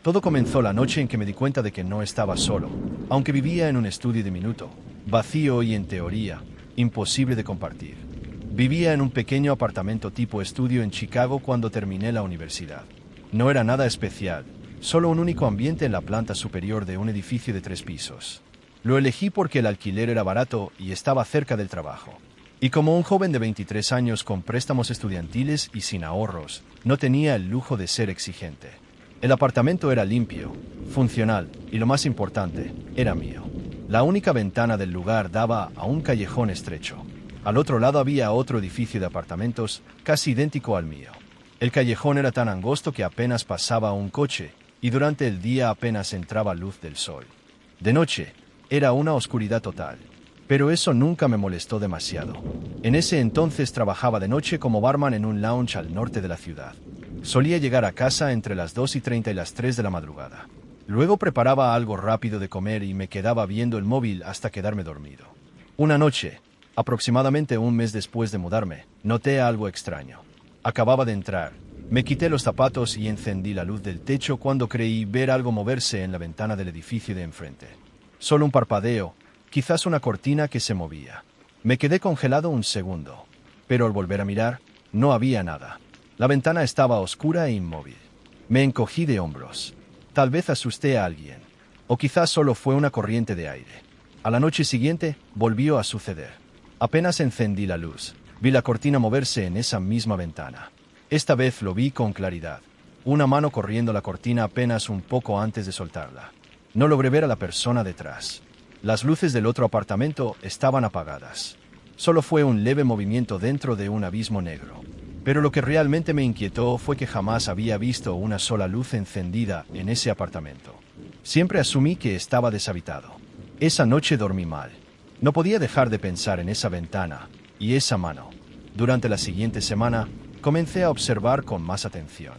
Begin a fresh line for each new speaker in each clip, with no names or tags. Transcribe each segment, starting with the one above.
Todo comenzó la noche en que me di cuenta de que no estaba solo, aunque vivía en un estudio diminuto, vacío y en teoría, imposible de compartir. Vivía en un pequeño apartamento tipo estudio en Chicago cuando terminé la universidad. No era nada especial, solo un único ambiente en la planta superior de un edificio de 3 pisos. Lo elegí porque el alquiler era barato y estaba cerca del trabajo. Y como un joven de 23 años con préstamos estudiantiles y sin ahorros, no tenía el lujo de ser exigente. El apartamento era limpio, funcional y lo más importante, era mío. La única ventana del lugar daba a un callejón estrecho. Al otro lado había otro edificio de apartamentos casi idéntico al mío. El callejón era tan angosto que apenas pasaba un coche y durante el día apenas entraba luz del sol. De noche, era una oscuridad total. Pero eso nunca me molestó demasiado. En ese entonces trabajaba de noche como barman en un lounge al norte de la ciudad. Solía llegar a casa entre las 2:30 y las 3 de la madrugada. Luego preparaba algo rápido de comer y me quedaba viendo el móvil hasta quedarme dormido. Una noche, aproximadamente un mes después de mudarme, noté algo extraño. Acababa de entrar. Me quité los zapatos y encendí la luz del techo cuando creí ver algo moverse en la ventana del edificio de enfrente. Solo un parpadeo, quizás una cortina que se movía. Me quedé congelado un segundo, pero al volver a mirar, no había nada. La ventana estaba oscura e inmóvil. Me encogí de hombros. Tal vez asusté a alguien, o quizás solo fue una corriente de aire. A la noche siguiente, volvió a suceder. Apenas encendí la luz, vi la cortina moverse en esa misma ventana. Esta vez lo vi con claridad. Una mano corriendo la cortina apenas un poco antes de soltarla. No logré ver a la persona detrás. Las luces del otro apartamento estaban apagadas. Solo fue un leve movimiento dentro de un abismo negro. Pero lo que realmente me inquietó fue que jamás había visto una sola luz encendida en ese apartamento. Siempre asumí que estaba deshabitado. Esa noche dormí mal. No podía dejar de pensar en esa ventana y esa mano. Durante la siguiente semana, comencé a observar con más atención.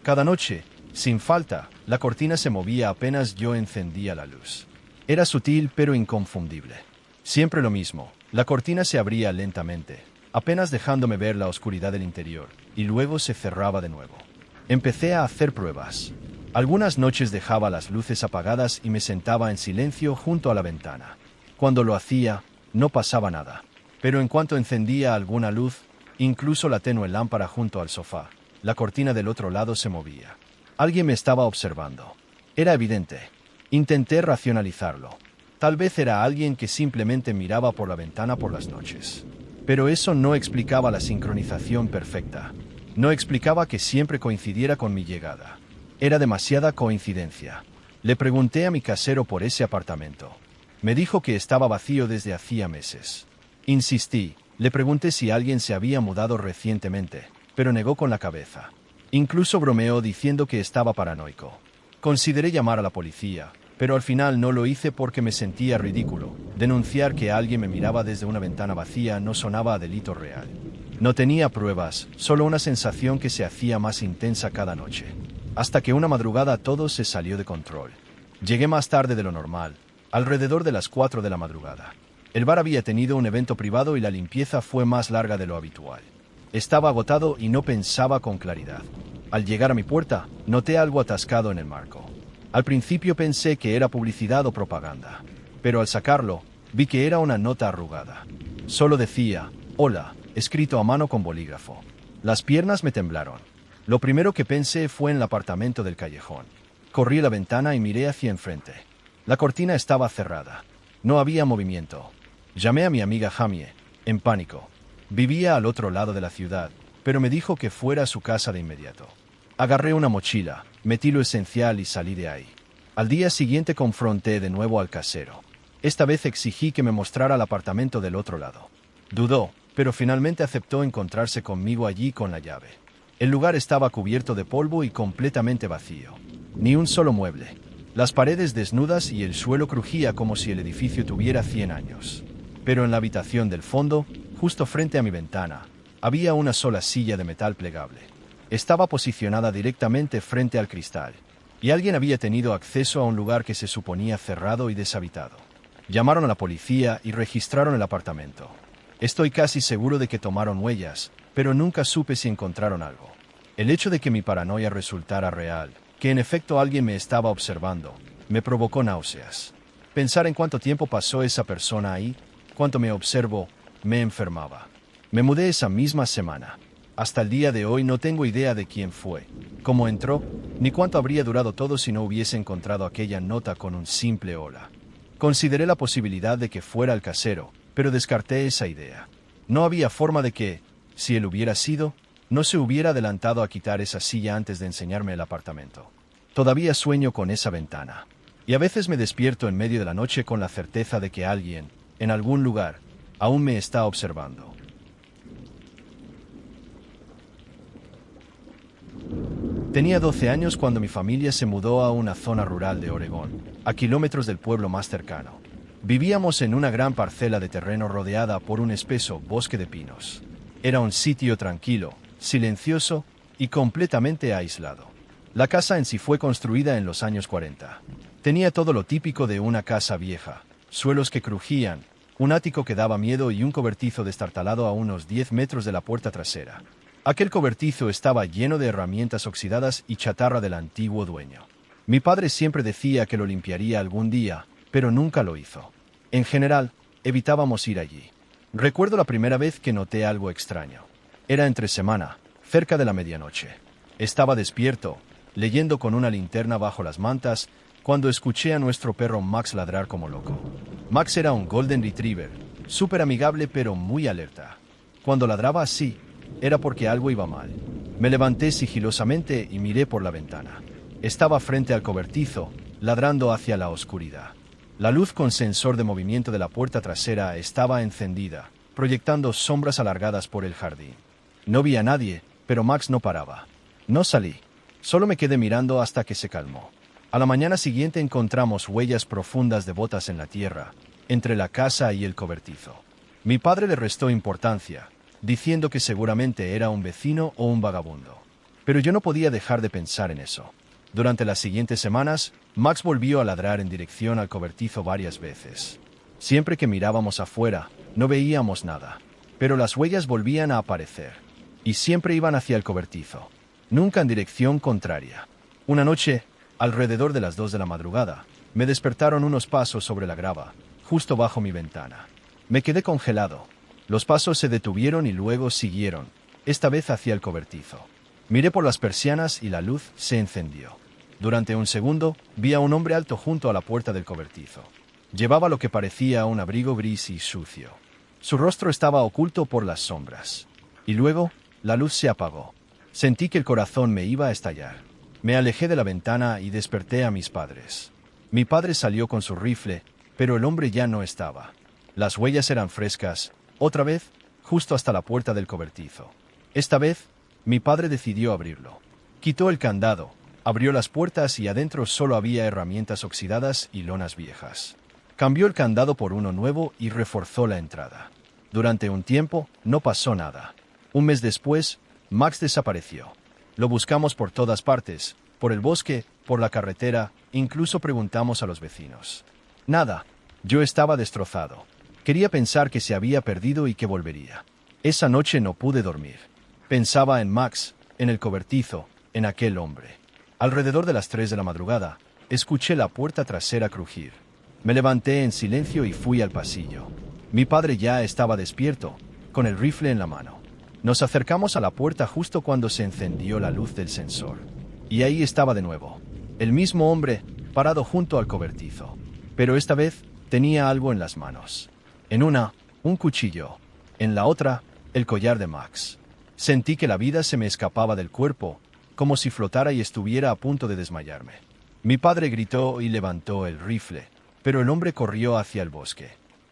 Cada noche, sin falta, la cortina se movía apenas yo encendía la luz. Era sutil pero inconfundible. Siempre lo mismo, la cortina se abría lentamente, apenas dejándome ver la oscuridad del interior, y luego se cerraba de nuevo. Empecé a hacer pruebas. Algunas noches dejaba las luces apagadas y me sentaba en silencio junto a la ventana. Cuando lo hacía, no pasaba nada. Pero en cuanto encendía alguna luz, incluso la tenue lámpara junto al sofá, la cortina del otro lado se movía. Alguien me estaba observando. Era evidente. Intenté racionalizarlo. Tal vez era alguien que simplemente miraba por la ventana por las noches. Pero eso no explicaba la sincronización perfecta. No explicaba que siempre coincidiera con mi llegada. Era demasiada coincidencia. Le pregunté a mi casero por ese apartamento. Me dijo que estaba vacío desde hacía meses. Insistí, le pregunté si alguien se había mudado recientemente, pero negó con la cabeza. Incluso bromeó diciendo que estaba paranoico. Consideré llamar a la policía, pero al final no lo hice porque me sentía ridículo. Denunciar que alguien me miraba desde una ventana vacía no sonaba a delito real. No tenía pruebas, solo una sensación que se hacía más intensa cada noche. Hasta que una madrugada todo se salió de control. Llegué más tarde de lo normal, alrededor de las 4 de la madrugada. El bar había tenido un evento privado y la limpieza fue más larga de lo habitual. Estaba agotado y no pensaba con claridad. Al llegar a mi puerta, noté algo atascado en el marco. Al principio pensé que era publicidad o propaganda, pero al sacarlo, vi que era una nota arrugada. Solo decía, "Hola", escrito a mano con bolígrafo. Las piernas me temblaron. Lo primero que pensé fue en el apartamento del callejón. Corrí a la ventana y miré hacia enfrente. La cortina estaba cerrada. No había movimiento. Llamé a mi amiga Jamie, en pánico. Vivía al otro lado de la ciudad, pero me dijo que fuera a su casa de inmediato. Agarré una mochila, metí lo esencial y salí de ahí. Al día siguiente confronté de nuevo al casero. Esta vez exigí que me mostrara el apartamento del otro lado. Dudó, pero finalmente aceptó encontrarse conmigo allí con la llave. El lugar estaba cubierto de polvo y completamente vacío. Ni un solo mueble. Las paredes desnudas y el suelo crujía como si el edificio tuviera 100 años. Pero en la habitación del fondo, justo frente a mi ventana, había una sola silla de metal plegable. Estaba posicionada directamente frente al cristal, y alguien había tenido acceso a un lugar que se suponía cerrado y deshabitado. Llamaron a la policía y registraron el apartamento. Estoy casi seguro de que tomaron huellas, pero nunca supe si encontraron algo. El hecho de que mi paranoia resultara real que en efecto alguien me estaba observando, me provocó náuseas. Pensar en cuánto tiempo pasó esa persona ahí, cuánto me observó, me enfermaba. Me mudé esa misma semana. Hasta el día de hoy no tengo idea de quién fue, cómo entró, ni cuánto habría durado todo si no hubiese encontrado aquella nota con un simple hola. Consideré la posibilidad de que fuera el casero, pero descarté esa idea. No había forma de que, si él hubiera sido, no se hubiera adelantado a quitar esa silla antes de enseñarme el apartamento. Todavía sueño con esa ventana. Y a veces me despierto en medio de la noche con la certeza de que alguien, en algún lugar, aún me está observando. Tenía 12 años cuando mi familia se mudó a una zona rural de Oregón, a kilómetros del pueblo más cercano. Vivíamos en una gran parcela de terreno rodeada por un espeso bosque de pinos. Era un sitio tranquilo, silencioso y completamente aislado. La casa en sí fue construida en los años 40. Tenía todo lo típico de una casa vieja: suelos que crujían, un ático que daba miedo y un cobertizo destartalado a unos 10 metros de la puerta trasera. Aquel cobertizo estaba lleno de herramientas oxidadas y chatarra del antiguo dueño. Mi padre siempre decía que lo limpiaría algún día, pero nunca lo hizo. En general, evitábamos ir allí. Recuerdo la primera vez que noté algo extraño. Era entre semana, cerca de la medianoche. Estaba despierto, leyendo con una linterna bajo las mantas, cuando escuché a nuestro perro Max ladrar como loco. Max era un Golden Retriever, súper amigable pero muy alerta. Cuando ladraba así, era porque algo iba mal. Me levanté sigilosamente y miré por la ventana. Estaba frente al cobertizo, ladrando hacia la oscuridad. La luz con sensor de movimiento de la puerta trasera estaba encendida, proyectando sombras alargadas por el jardín. No vi a nadie, pero Max no paraba. No salí. Solo me quedé mirando hasta que se calmó. A la mañana siguiente encontramos huellas profundas de botas en la tierra, entre la casa y el cobertizo. Mi padre le restó importancia, diciendo que seguramente era un vecino o un vagabundo. Pero yo no podía dejar de pensar en eso. Durante las siguientes semanas, Max volvió a ladrar en dirección al cobertizo varias veces. Siempre que mirábamos afuera, no veíamos nada, pero las huellas volvían a aparecer, y siempre iban hacia el cobertizo, nunca en dirección contraria. Una noche, alrededor de las 2 de la madrugada, me despertaron unos pasos sobre la grava, justo bajo mi ventana. Me quedé congelado. Los pasos se detuvieron y luego siguieron, esta vez hacia el cobertizo. Miré por las persianas y la luz se encendió. Durante un segundo, vi a un hombre alto junto a la puerta del cobertizo. Llevaba lo que parecía un abrigo gris y sucio. Su rostro estaba oculto por las sombras. Y luego, la luz se apagó. Sentí que el corazón me iba a estallar. Me alejé de la ventana y desperté a mis padres. Mi padre salió con su rifle, pero el hombre ya no estaba. Las huellas eran frescas, otra vez, justo hasta la puerta del cobertizo. Esta vez, mi padre decidió abrirlo. Quitó el candado, abrió las puertas y adentro solo había herramientas oxidadas y lonas viejas. Cambió el candado por uno nuevo y reforzó la entrada. Durante un tiempo, no pasó nada. Un mes después, Max desapareció. Lo buscamos por todas partes, por el bosque, por la carretera, incluso preguntamos a los vecinos. Nada. Yo estaba destrozado. Quería pensar que se había perdido y que volvería. Esa noche no pude dormir. Pensaba en Max, en el cobertizo, en aquel hombre. Alrededor de las 3 de la madrugada, escuché la puerta trasera crujir. Me levanté en silencio y fui al pasillo. Mi padre ya estaba despierto, con el rifle en la mano. Nos acercamos a la puerta justo cuando se encendió la luz del sensor. Y ahí estaba de nuevo, el mismo hombre, parado junto al cobertizo. Pero esta vez tenía algo en las manos. En una, un cuchillo. En la otra, el collar de Max. Sentí que la vida se me escapaba del cuerpo, como si flotara y estuviera a punto de desmayarme. Mi padre gritó y levantó el rifle, pero el hombre corrió hacia el bosque.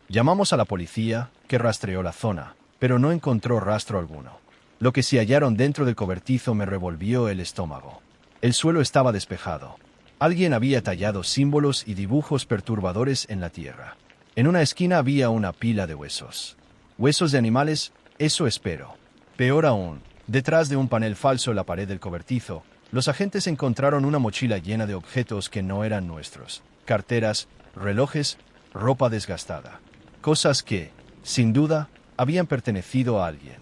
Llamamos a la policía, que rastreó la zona, pero no encontró rastro alguno. Lo que se hallaron dentro del cobertizo me revolvió el estómago. El suelo estaba despejado. Alguien había tallado símbolos y dibujos perturbadores en la tierra. En una esquina había una pila de huesos. Huesos de animales, eso espero. Peor aún, detrás de un panel falso en la pared del cobertizo, los agentes encontraron una mochila llena de objetos que no eran nuestros. Carteras, relojes, ropa desgastada. Cosas que, sin duda, habían pertenecido a alguien.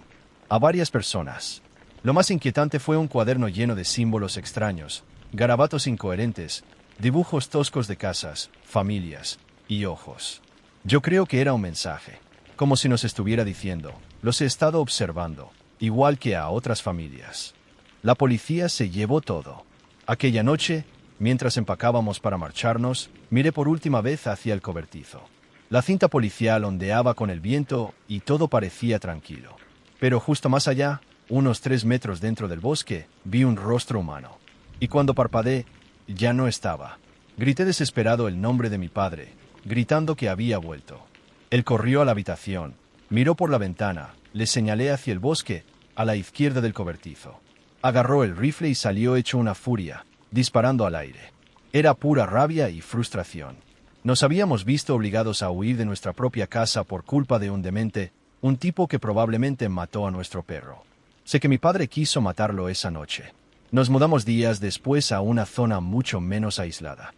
A varias personas. Lo más inquietante fue un cuaderno lleno de símbolos extraños, garabatos incoherentes, dibujos toscos de casas, familias y ojos. Yo creo que era un mensaje, como si nos estuviera diciendo, los he estado observando, igual que a otras familias. La policía se llevó todo. Aquella noche, mientras empacábamos para marcharnos, miré por última vez hacia el cobertizo. La cinta policial ondeaba con el viento y todo parecía tranquilo. Pero justo más allá, unos 3 metros dentro del bosque, vi un rostro humano. Y cuando parpadeé, ya no estaba. Grité desesperado el nombre de mi padre, gritando que había vuelto. Él corrió a la habitación, miró por la ventana, le señalé hacia el bosque, a la izquierda del cobertizo. Agarró el rifle y salió hecho una furia, disparando al aire. Era pura rabia y frustración. Nos habíamos visto obligados a huir de nuestra propia casa por culpa de un demente, un tipo que probablemente mató a nuestro perro. Sé que mi padre quiso matarlo esa noche. Nos mudamos días después a una zona mucho menos aislada.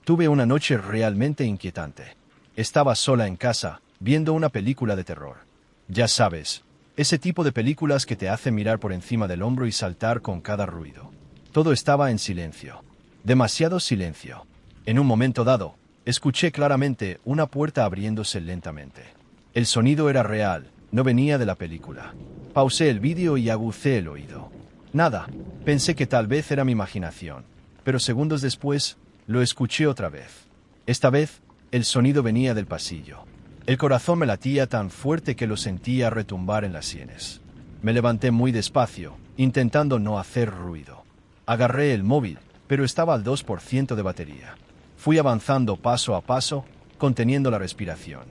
Tuve una noche realmente inquietante. Estaba sola en casa, viendo una película de terror. Ya sabes, ese tipo de películas que te hacen mirar por encima del hombro y saltar con cada ruido. Todo estaba en silencio. Demasiado silencio. En un momento dado, escuché claramente una puerta abriéndose lentamente. El sonido era real, no venía de la película. Pausé el vídeo y agucé el oído. Nada, pensé que tal vez era mi imaginación, pero segundos después, lo escuché otra vez. Esta vez, el sonido venía del pasillo. El corazón me latía tan fuerte que lo sentía retumbar en las sienes. Me levanté muy despacio, intentando no hacer ruido. Agarré el móvil, pero estaba al 2% de batería. Fui avanzando paso a paso, conteniendo la respiración.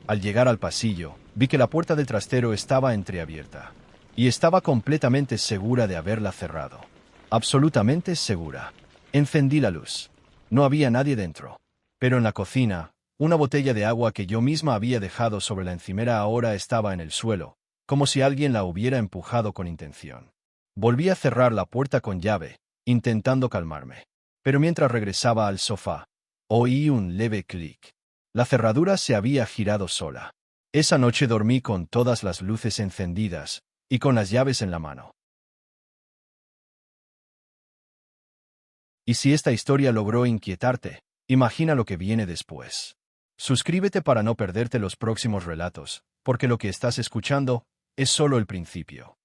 Al llegar al pasillo, vi que la puerta del trastero estaba entreabierta. Y estaba completamente segura de haberla cerrado. Absolutamente segura. Encendí la luz. No había nadie dentro. Pero en la cocina, una botella de agua que yo misma había dejado sobre la encimera ahora estaba en el suelo, como si alguien la hubiera empujado con intención. Volví a cerrar la puerta con llave, intentando calmarme. Pero mientras regresaba al sofá, oí un leve clic. La cerradura se había girado sola. Esa noche dormí con todas las luces encendidas y con las llaves en la mano. Y si esta historia logró inquietarte, imagina lo que viene después. Suscríbete para no perderte los próximos relatos, porque lo que estás escuchando es solo el principio.